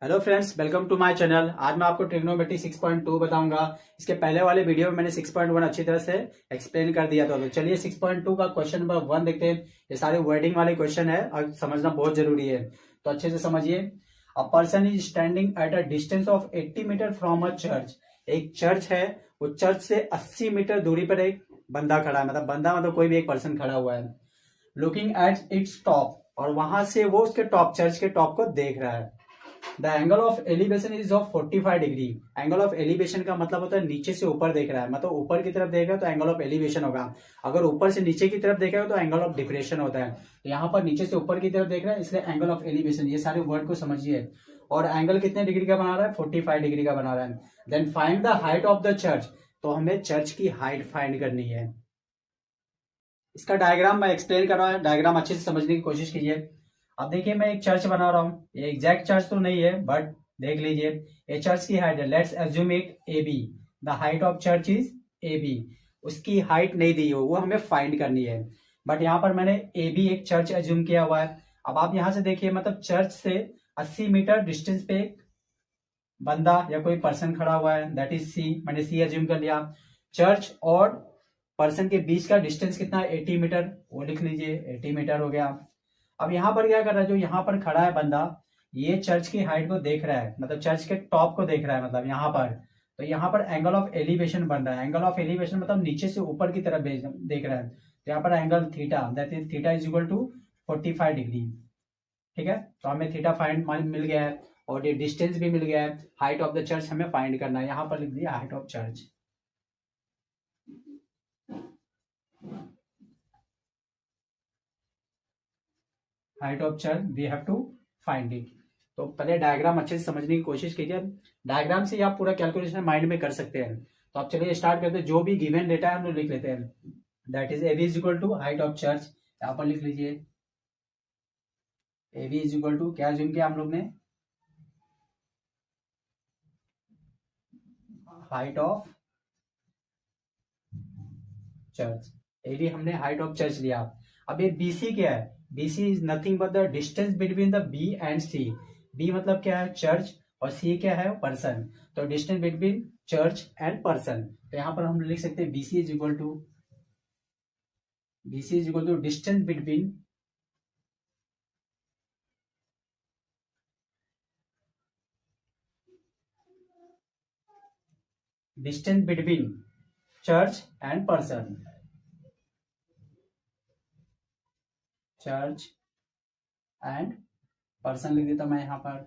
Hello friends, welcome to my channel. आज मैं आपको ट्रिग्नोमेट्री 6.2 बताऊंगा। इसके पहले वाले वीडियो में मैंने 6.1 अच्छी तरह से एक्सप्लेन कर दिया था। तो चलिए 6.2 का क्वेश्चन नंबर 1 देखते हैं। ये सारे वर्डिंग वाले क्वेश्चन है और समझना बहुत जरूरी है, तो अच्छे से समझिए। A person is standing at a distance of 80 metre from a church. एक चर्च है, वो चर्च से 80 मीटर दूरी पर एक बंदा खड़ा है, मतलब बंदा मतलब कोई भी एक पर्सन खड़ा हुआ है। लुकिंग एट इट्स टॉप, और वहां से वो उसके टॉप, चर्च के टॉप को देख रहा है। The angle of elevation is of 45 degree. Angle of elevation का मतलब होता है नीचे से ऊपर देख रहा है, मतलब ऊपर की तरफ देख रहा है तो एंगल ऑफ एलिवेशन होगा। अगर ऊपर से नीचे की तरफ देख रहा है तो एंगल ऑफ डिप्रेशन होता है। तो यहाँ पर नीचे से ऊपर की तरफ देख रहा है, इसलिए एंगल ऑफ एलिवेशन। ये सारे वर्ड को समझिए। और एंगल कितने डिग्री का बना रहा है? 45 डिग्री का बना रहा है। Then find the height of the church. तो हमें चर्च की हाइट फाइंड करनी है। इसका डायग्राम मैं एक्सप्लेन कर रहा हूँ, डायग्राम अच्छे से समझने की कोशिश कीजिए। अब देखिए, मैं एक चर्च बना रहा हूँ। ये एग्जैक्ट चर्च तो नहीं है, बट देख लीजिए। ये चर्च की हाइट है, let's assume it A B. The height of church is A B. उसकी हाइट नहीं दी हो, वो हमें फाइंड करनी है। बट यहाँ पर मैंने ए बी एक चर्च एज्यूम किया हुआ है। अब आप यहाँ से देखिए, मतलब चर्च से 80 मीटर डिस्टेंस पे एक बंदा या कोई पर्सन खड़ा हुआ है, दैट इज सी। मैंने सी एज्यूम कर लिया। चर्च और पर्सन के बीच का डिस्टेंस कितना है? 80 मीटर। वो लिख लीजिए, 80 मीटर हो गया। अब यहाँ पर क्या कर रहा है? जो यहाँ पर खड़ा है बंदा, ये चर्च की हाइट को देख रहा है, मतलब चर्च के टॉप को देख रहा है, मतलब यहाँ पर। तो यहाँ पर एंगल ऑफ एलिवेशन बन रहा है। एंगल ऑफ एलिवेशन मतलब नीचे से ऊपर की तरफ देख रहा है। तो यहाँ पर angle theta, that is theta is equal to 45 degree. ठीक है, तो हमें थीटा फाइंड मिल गया है, और ये डिस्टेंस भी मिल गया है। हाइट ऑफ द चर्च हमें फाइंड करना है। यहाँ पर लिख दिया height of church. Height of church we have to find it. तो पहले डायग्राम अच्छे से समझने की कोशिश कीजिए। डायग्राम से आप पूरा कैलकुलेशन माइंड में कर सकते हैं। तो आप चलिए स्टार्ट करते हैं। जो भी गिवन डेटा है हम लोग लिख लेते हैं। That is A B is equal to height of church. यहाँ पर लिख लीजिए, A B is equal to क्या जूम किया हम लोग ने? Height of church. A B हमने हाइट ऑफ चर्च लिया। अब ये बी सी क्या है? B C is nothing but the distance between the B and C. B मतलब क्या है? चर्च। और सी क्या है? पर्सन। तो distance between church and person. तो यहाँ पर हम लिख सकते हैं BC is equal to, BC is equal to distance between church and person. Church and person लिख देता मैं यहाँ पर।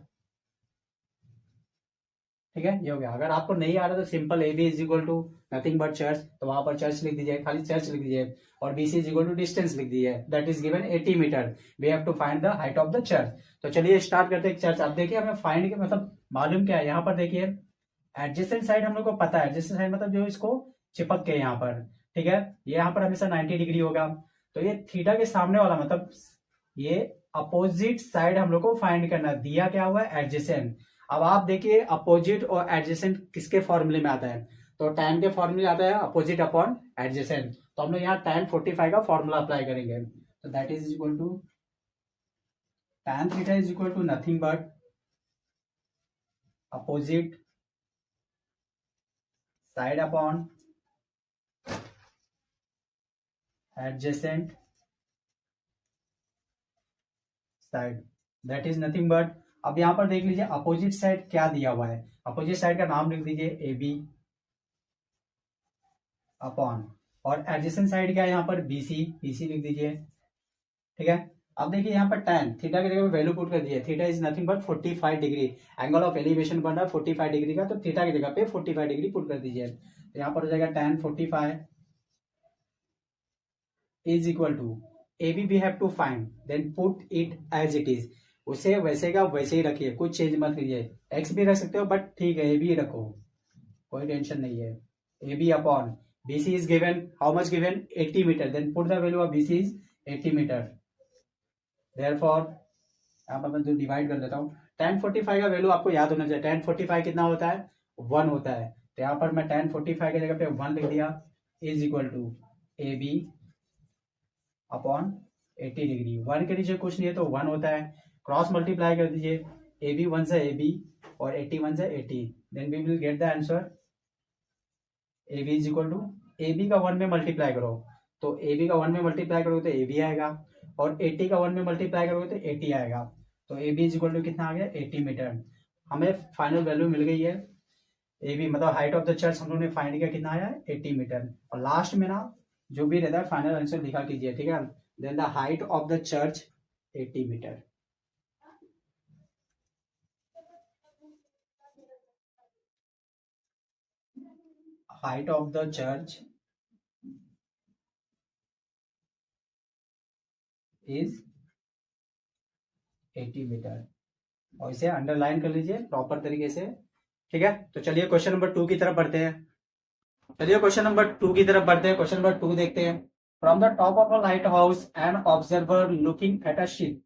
ठीक है, ये हो गया। अगर आपको नहीं आ रहा तो simple A B is equal to nothing but church, तो वहां पर चर्च लिख दीजिए, खाली चर्च लिख दीजिए। और B C is equal to distance लिख दीजिए, that is given 80 metre. We have to find the height of the church. तो चलिए स्टार्ट करते हैं। चर्च, अब देखिए हमें फाइंड के मतलब मालूम क्या है। यहाँ पर देखिए, एडजेसेंट साइड हम लोग को पता है। एडजेसेंट साइड मतलब जो इसको चिपक के यहाँ पर, ठीक है, ये यहाँ पर हमेशा 90 डिग्री होगा। तो ये थीटा के सामने वाला, मतलब ये अपोजिट साइड हम लोग को फाइंड करना है। दिया क्या हुआ है? एडजेसेंट। अब आप देखिए, अपोजिट और एडजेसेंट किसके फॉर्मूले में आता है? तो tan के फॉर्मूले आता है अपोजिट अपॉन एडजेसेंट। तो हम लोग यहाँ tan 45 का फॉर्मूला अप्लाई करेंगे। तो that is equal to tan theta is equal to nothing but opposite side upon adjacent side, that is nothing but. अब यहां पर देख लीजिए अपोजिट साइड क्या दिया हुआ है। अपोजिट साइड का नाम लिख दीजिए ए बी अपॉन, और एडजेसेंट साइड क्या है यहाँ पर? बीसी, बीसी लिख दीजिए। ठीक है, अब देखिए यहाँ पर tan थीटा की जगह वैल्यू पुट कर दिए। Theta is nothing but 45 degree. Angle of elevation बन रहा है 45 डिग्री का, तो थीटा की जगह पे 45 डिग्री पुट कर दीजिए। तो यहाँ पर हो जाएगा tan 45 is equal to A B we have to find, then put it as it is. उसे वैसे का वैसे ही रखिए, कुछ चेंज मत कीजिए। एक्स भी रख सकते हो, बट ठीक है ए बी रखो, कोई टेंशन नहीं है। A B upon B C is given, how much given? 80 metre. Then put the value of B C is 80 metre. Therefore यहाँ पर मैं जो डिवाइड कर देता हूँ, tan 45 का वैल्यू आपको याद होना चाहिए। tan 45 कितना होता है? 1 होता है। तो यहाँ पर मैं tan 45 की जगह पे 1 लिख दिया, is equal to A B upon 80 degree. 1 के नीचे कुछ नहीं है तो 1 होता है। क्रॉस मल्टीप्लाई कर दीजिए, AB वन से AB और 80 वन से 80, then we will get the answer AB is equal to, AB का 1 में मल्टीप्लाई करो तो AB का 1 में मल्टीप्लाई करोगे तो AB आएगा, और 80 का 1 में मल्टीप्लाई करोगे तो 80 आएगा। तो AB इज इक्वल टू कितना आ गया 80 मीटर। हमें फाइनल वैल्यू मिल गई है। AB मतलब हाइट ऑफ द चर्च हम लोगों ने फाइंड किया, कितना आया 80 मीटर। और लास्ट में ना जो भी रहता है फाइनल आंसर लिखा कीजिए, ठीक है। Then the height of the church 80 metre. Height of the church is 80 metre, और इसे अंडरलाइन कर लीजिए प्रॉपर तरीके से, ठीक है। तो चलिए क्वेश्चन नंबर 2 की तरफ बढ़ते हैं। चलिए क्वेश्चन नंबर 2 की तरफ बढ़ते हैं। क्वेश्चन नंबर 2 देखते हैं। From the top of a light house an observer looking at a ship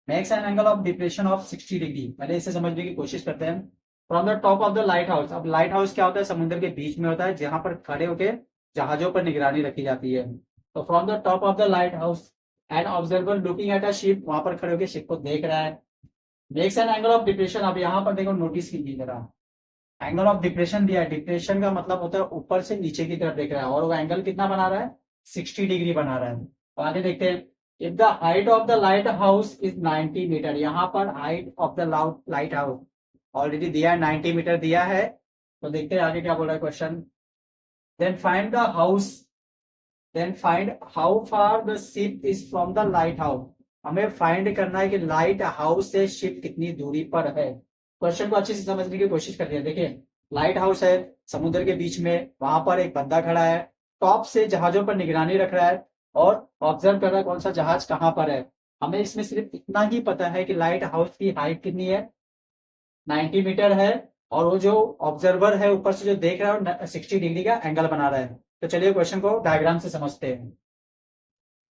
makes an angle of depression of 60 degree. पहले इसे समझने की कोशिश करते हैं। From the top of the light house, अब लाइट हाउस क्या होता है, समुद्र के बीच में होता है जहां पर खड़े होकर जहाजों पर निगरानी रखी जाती है। तो from the top of the light house an observer looking at a ship, वहां पर खड़े होकर शिप को देख रहा है। Makes an angle of depression, अब यहाँ पर देखो नोटिस कीजिए जरा, एंगल ऑफ डिप्रेशन दिया है। डिप्रेशन का मतलब होता है ऊपर से नीचे की तरफ देख रहा है, और वो एंगल कितना बना रहा है 60 डिग्री बना रहा है। तो आगे देखते हैं। If the height of the lighthouse is 90 metre, यहाँ पर height of the lighthouse already दिया है 90 मीटर दिया है। तो देखते हैं आगे क्या बोल रहा है question. Then find the house, then find how far the ship is from the lighthouse. हमें फाइंड करना है कि लाइट हाउस से शिप कितनी दूरी पर है। क्वेश्चन को अच्छे से समझने की कोशिश करिए। देखिए लाइट हाउस है समुद्र के बीच में, वहां पर एक बंदा खड़ा है, टॉप से जहाजों पर निगरानी रख रहा है और ऑब्जर्व कर रहा है कौन सा जहाज कहां पर है। हमें इसमें सिर्फ इतना ही पता है कि लाइट हाउस की हाइट कितनी है 90 मीटर है, और वो जो ऑब्जर्वर है ऊपर से जो देख रहा है 60 डिग्री का एंगल बना रहा है। तो चलिए क्वेश्चन को डायग्राम से समझते हैं।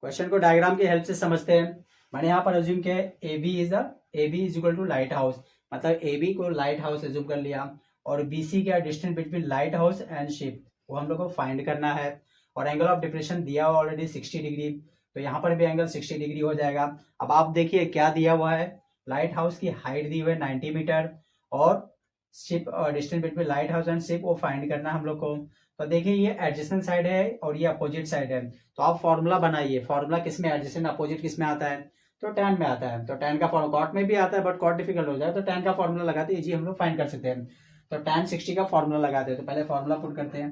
क्वेश्चन को डायग्राम की हेल्प से समझते हैं। मैंने यहाँ पर अज्यूम किया A B is equal to lighthouse, मतलब ए बी को लाइट हाउस एज्यूम कर लिया, और बी सी क्या distance between lighthouse and ship वो हम लोग को फाइंड करना है। और एंगल ऑफ डिप्रेशन दिया हुआ ऑलरेडी 60 डिग्री, तो यहाँ पर भी एंगल 60 डिग्री हो जाएगा। अब आप देखिए क्या दिया हुआ है, लाइट हाउस की हाइट दी हुई है 90 मीटर, और ship distance between lighthouse and ship वो फाइंड करना है हम लोग को। तो देखिए ये एडजेसेंट साइड है और ये अपोजिट साइड है। तो आप फॉर्मूला बनाइए, फॉर्मूला किस में एडजेसेंट अपोजिट किस में आता है, तो tan में आता है। तो tan का फॉर्मूला कॉट में भी आता है, बट कॉट डिफिकल्ट हो जाए तो tan का फॉर्मूला लगाते इजी हम लोग फाइंड कर सकते हैं। तो tan 60 का फॉर्मूला लगाते हैं। तो पहले फॉर्मूला पुट करते हैं।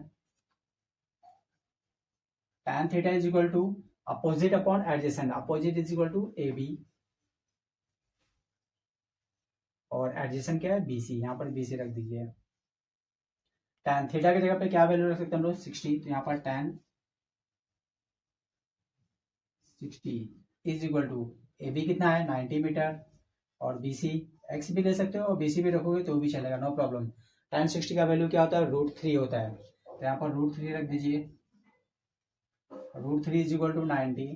tan theta is equal to opposite upon adjacent, opposite is equal to A B, और एडजेसेंट क्या है BC, यहाँ पर BC रख दीजिए। tan थीटा की जगह पे क्या वैल्यू रख सकते हैं हम लोग 60, तो यहाँ पर tan 60 is equal to A B कितना है 90 मीटर, और BC x भी ले सकते हो और BC भी रखोगे तो भी चलेगा, नो प्रॉब्लम। tan 60 का वैल्यू क्या होता है √3 होता है, तो यहाँ पर √3 रख दीजिए। √3 is equal to 90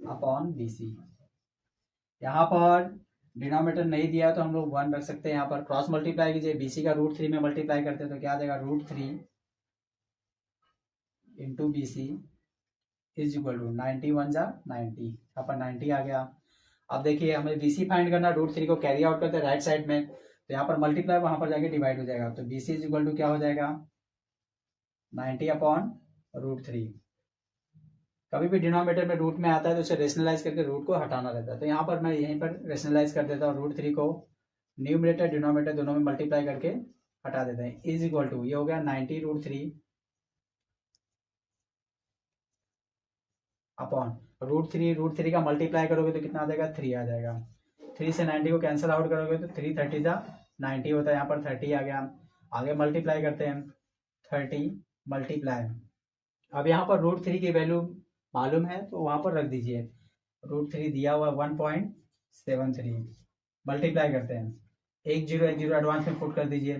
upon BC। यहाँ पर डिनोमिनेटर नहीं दिया तो हम लोग 1 रख सकते हैं, यहाँ पर क्रॉस मल्टीप्लाई कीजिए, BC का √3 में मल्टीप्लाई करते हैं तो क्या देगा √3 into BC is equal to 90 one जा 90, यहाँ पर 90 आ गया। अब देखिए हमें BC फाइंड करना, √3 को कैरी आउट करते हैं राइट साइड में, तो यहाँ पर मल्टीप्लाई वहां पर जाके डिवाइड हो जाएगा। तो BC इज इक्वल टू क्या हो जाएगा 90 अपॉन √3। कभी भी डिनोमिनेटर में रूट में आता है तो उसे रेशनलाइज करके रूट को हटाना रहता है, तो यहाँ पर मैं यहीं पर रेशनलाइज कर देता हूँ। √3 को न्यूमरेटर डिनोमिनेटर दोनों में मल्टीप्लाई करके हटा देते हैं। इज इक्वल टू ये हो गया 90 √3 अपॉन √3 का मल्टीप्लाई करोगे तो कितना आ जाएगा 3 आ जाएगा। 3 से 90 को कैंसिल आउट करोगे तो 3 30 जा 90 होता है, यहाँ पर 30 आ गया। आगे मल्टीप्लाई करते हैं 30 मल्टीप्लाई, अब यहाँ पर √3 की वैल्यू मालूम है तो वहां पर रख दीजिए। √3 दिया हुआ 1.73, मल्टीप्लाई करते हैं 1 0 एडवांस में पुट कर दीजिए।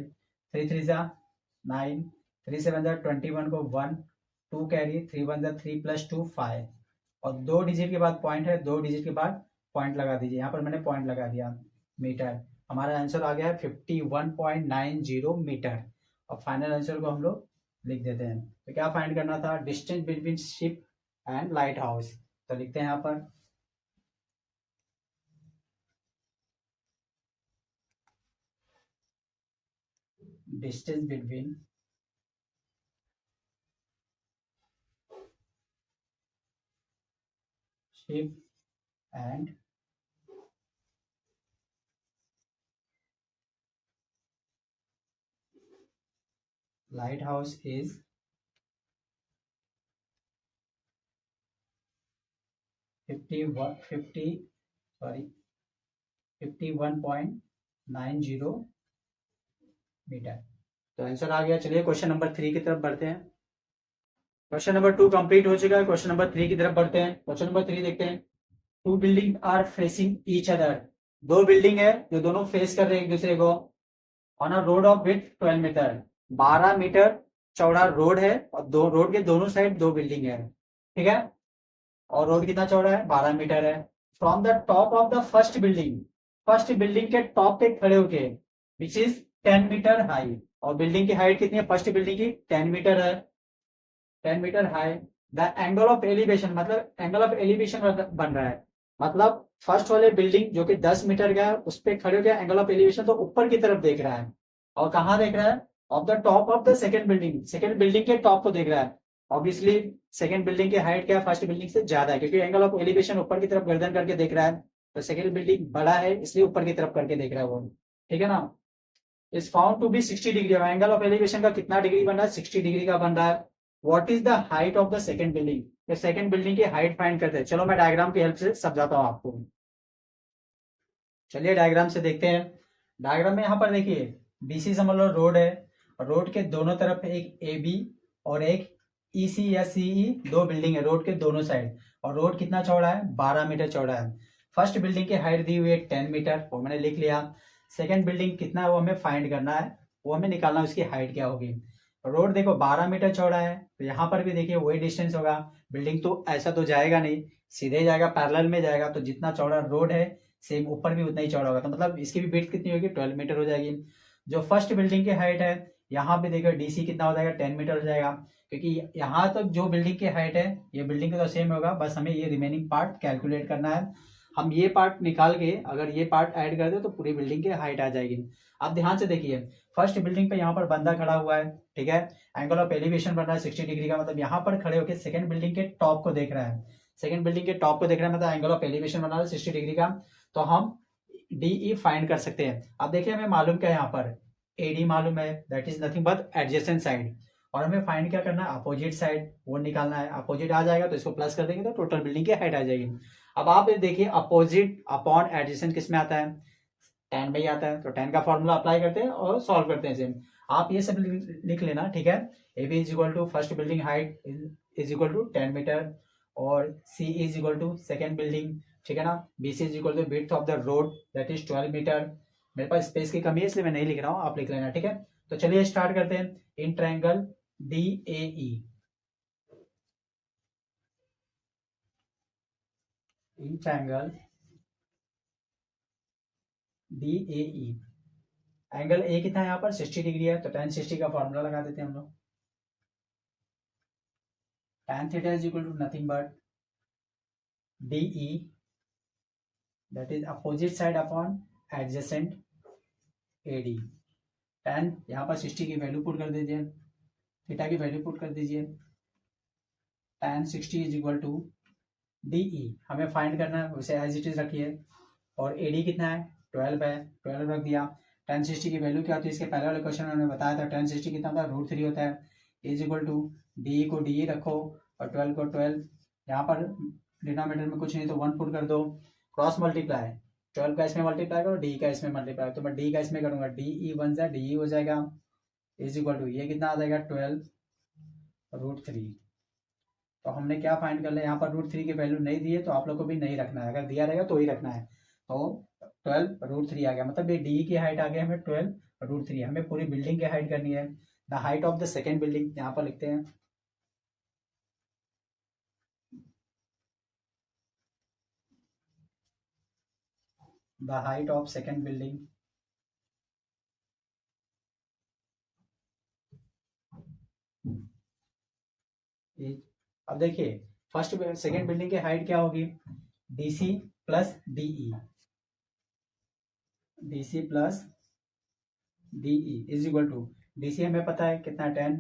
3 3 जा 9, 3 7 जा 21 को 1 2 कैरी, 3 1 जा 3 + 2 5, और 2 डिजिट के बाद पॉइंट है, 2 डिजिट के बाद पॉइंट लगा दीजिए। यहाँ पर मैंने पॉइंट लगा दिया मीटर। हमारा आंसर आ गया है 51.90 मीटर। और फाइनल आंसर को हम लोग लिख देते हैं। तो क्या फाइंड करना था, distance between ship and lighthouse. तो लिखते हैं यहाँ पर distance between ship and lighthouse is 51.90 metre. तो आंसर आ गया। चलिए क्वेश्चन नंबर 3 की तरफ बढ़ते हैं। क्वेश्चन नंबर 2 कंप्लीट हो चुका है। क्वेश्चन नंबर 3 की तरफ बढ़ते हैं। क्वेश्चन नंबर 3 देखते हैं। Two building are facing each other. दो बिल्डिंग है जो दोनों फेस कर रहे हैं एक दूसरे को on a road of with 12 metre. 12 metre चौड़ा रोड है और दो रोड के दोनों साइड दो बिल्डिंग है, ठीक है। और रोड कितना चौड़ा है? 12 मीटर है। From the top of the first building के टॉप पे खड़े होके विच इज 10 मीटर हाई। और बिल्डिंग की हाइट कितनी है? फर्स्ट बिल्डिंग की 10 मीटर है, 10 metre high. The angle of elevation, मतलब एंगल ऑफ एलिवेशन बन रहा है, मतलब फर्स्ट वाले बिल्डिंग जो कि 10 मीटर का है उस पर खड़े हो गया, एंगल ऑफ एलिवेशन तो ऊपर की तरफ देख रहा है। और कहाँ देख रहा है? Of the top of the second building के टॉप को देख रहा है। ऑब्वियसली सेकंड बिल्डिंग की हाइट क्या है? फर्स्ट बिल्डिंग से ज्यादा है, क्योंकि एंगल ऑफ एलिवेशन ऊपर की तरफ गर्दन करके देख रहा है। तो सेकंड बिल्डिंग बड़ा है इसलिए ऊपर की तरफ करके देख रहा है वो, ठीक है ना। Is found to be 60 degree. Angle of elevation का कितना डिग्री बन रहा है? 60 डिग्री का बन रहा है। What is the height of the second building? ये सेकंड बिल्डिंग की हाइट फाइंड करते हैं। चलो मैं डायग्राम की हेल्प से समझाता हूं आपको। चलिए डायग्राम से देखते हैं। डायग्राम में यहाँ पर देखिए बीसी समझ लो रोड है, और रोड के दोनों तरफ एक ए बी और एक ईसी या सीई दो बिल्डिंग है रोड के दोनों साइड। और रोड कितना चौड़ा है? 12 मीटर चौड़ा है। फर्स्ट बिल्डिंग की हाइट दी हुई है 10 मीटर, वो मैंने लिख लिया। सेकंड बिल्डिंग कितना है वो हमें फाइंड करना है, वो हमें निकालना है उसकी हाइट क्या होगी। रोड देखो 12 मीटर चौड़ा है, तो यहाँ पर भी देखिए वही डिस्टेंस होगा। बिल्डिंग तो ऐसा तो जाएगा नहीं, सीधे जाएगा, पैरेलल में जाएगा, तो जितना चौड़ा रोड है सेम ऊपर भी उतना ही चौड़ा होगा। तो मतलब इसकी भी विड्थ कितनी होगी? 12 मीटर हो जाएगी। जो फर्स्ट बिल्डिंग की हाइट है यहाँ पे देखो डीसी कितना हो जाएगा? 10 मीटर हो जाएगा, क्योंकि यहाँ तक जो बिल्डिंग की हाइट है ये बिल्डिंग का तो सेम होगा, बस हमें ये रिमेनिंग पार्ट कैलकुलेट करना है। हम ये पार्ट निकाल के अगर ये पार्ट ऐड कर दे तो पूरी बिल्डिंग की हाइट आ जाएगी। आप ध्यान से देखिए फर्स्ट बिल्डिंग पे यहाँ पर बंदा खड़ा हुआ है, ठीक है। एंगल ऑफ एलिवेशन बन रहा है 60 डिग्री का, मतलब यहाँ पर खड़े होकर सेकंड बिल्डिंग के टॉप को देख रहा है। सेकंड बिल्डिंग के टॉप को देख रहा है, मतलब एंगल ऑफ एलिवेशन बना रहा है 60 डिग्री का। तो हम डीई फाइंड कर सकते हैं। अब देखिए हमें मालूम क्या है, यहाँ पर एडी मालूम है, that is nothing but adjacent side. और हमें फाइंड क्या करना है? अपोजिट साइड, वो निकालना है। अपोजिट आ जाएगा तो इसको प्लस कर देंगे तो टोटल बिल्डिंग की हाइट आ जाएगी। अब आप देखिए अपोजिट अपॉन एडजेसेंट किस में आता है? tan में ही आता है। तो tan का फॉर्मूला अप्लाई करते हैं और सॉल्व करते हैं सेम। आप ये सब लिख लेना, ठीक है। A B is equal to first building height is equal to 10 metre, और C is equal to second building, ठीक है ना। B C is equal to width of the road that is 12 metre. मेरे पास स्पेस की कमी है इसलिए मैं नहीं लिख रहा हूँ, आप लिख लेना, ठीक है। तो चलिए स्टार्ट करते हैं। In triangle D A E, in triangle D A E, angle A कितना है यहाँ पर? 60 डिग्री है, तो tan 60 का फॉर्मूला लगा देते हैं हम लोग। tan theta is equal to nothing but D E, that is opposite side upon adjacent A D. tan यहाँ पर 60 की वैल्यू पुट कर दीजिए, थीटा की वैल्यू पुट कर दीजिए। tan 60 is equal to D E हमें फाइंड करना है, उसे एज इट इज रखिए। और ए डी कितना है? 12 है, 12 रख दिया। tan 60 की वैल्यू क्या होती है? इसके पहले वाले क्वेश्चन में हमने बताया था tan 60 कितना होता है? √3 होता है। इज इक्वल टू डी को डी रखो और 12 को 12, यहाँ पर डिनोमिनेटर में कुछ नहीं तो 1 पुट कर दो। क्रॉस मल्टीप्लाई, 12 का इसमें मल्टीप्लाई करो, डी का इसमें मल्टीप्लाई, तो मैं डी का इसमें करूंगा, डी ई वन जा डी ई हो जाएगा। इज इक्वल टू ये कितना आ जाएगा? 12 √3। तो हमने क्या फाइंड कर लिया? यहाँ पर √3 की वैल्यू नहीं दी है तो आप लोग को भी नहीं रखना है, अगर दिया रहेगा तो ही रखना है। तो 12 √3 आ गया, मतलब ये डी की हाइट आ गया हमें 12 √3। हमें पूरी बिल्डिंग की हाइट करनी है। The height of the second building यहाँ पर लिखते हैं, the height of second building अब देखिए फर्स्ट सेकेंड बिल्डिंग की हाइट क्या होगी? DC plus DE, DC plus DE is equal to DC हमें पता है कितना 10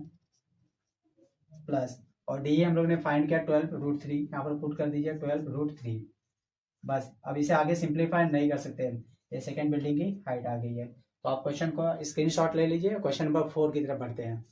प्लस, और DE हम लोग ने फाइंड किया 12√3, यहाँ पर पुट कर दीजिए 12√3। बस अब इसे आगे सिंप्लीफाई नहीं कर सकते, ये सेकेंड बिल्डिंग की हाइट आ गई है। तो आप क्वेश्चन को स्क्रीनशॉट ले लीजिए, क्वेश्चन नंबर 4 की तरफ बढ़ते हैं।